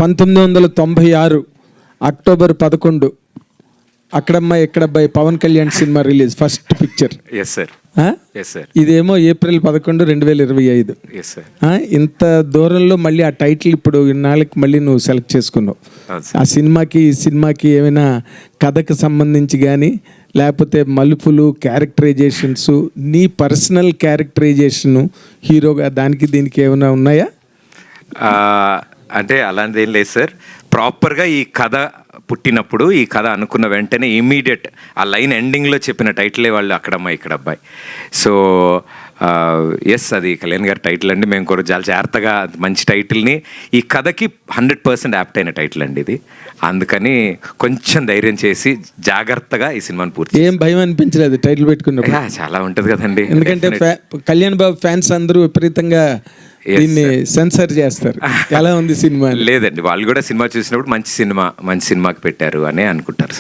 1996 October 11 అక్కడమ్మ ఎక్కడబ్బాయి Pawan Kalyan cinema release, first picture. Yes sir, yes sir. ఇదేమో ఏప్రిల్ 11, 2025. Yes sir. ఇంత దూరంలో మళ్ళీ ఆ టైటిల్ ఇప్పుడు ఇన్నాళ్ళకి మళ్ళీ నువ్వు సెలెక్ట్ చేసుకున్నావు. ఆ సినిమాకి ఈ సినిమాకి ఏమైనా కథకు సంబంధించి కానీ, లేకపోతే మలుపులు, క్యారెక్టరైజేషన్స్, నీ పర్సనల్ క్యారెక్టరైజేషను హీరోగా దానికి దీనికి ఏమైనా ఉన్నాయా? అంటే అలాంటిది ఏం లేదు సార్. ప్రాపర్గా ఈ కథ పుట్టినప్పుడు, ఈ కథ అనుకున్న వెంటనే ఇమీడియట్ ఆ లైన్ ఎండింగ్లో చెప్పిన టైటిలే వాళ్ళు అక్కడమ్మ ఇక్కడ అబ్బాయి. సో ఎస్, అది కళ్యాణ్ గారి టైటిల్ అండి. మేము కూడా చాలా జాగ్రత్తగా మంచి టైటిల్ని, ఈ కథకి 100% యాప్ట్ అయిన టైటిల్ అండి ఇది. అందుకని కొంచెం ధైర్యం చేసి జాగ్రత్తగా ఈ సినిమాని పూర్తి. ఏం భయం అనిపించలేదు టైటిల్ పెట్టుకున్నప్పుడు? చాలా ఉంటుంది కదండి, ఎందుకంటే కళ్యాణ్ బాబు ఫ్యాన్స్ అందరూ విపరీతంగా దీన్ని సెన్సర్ చేస్తారు. ఎలా ఉంది సినిమా? లేదండి, వాళ్ళు కూడా సినిమా చూసినప్పుడు మంచి సినిమాకి పెట్టారు అని అనుకుంటారు.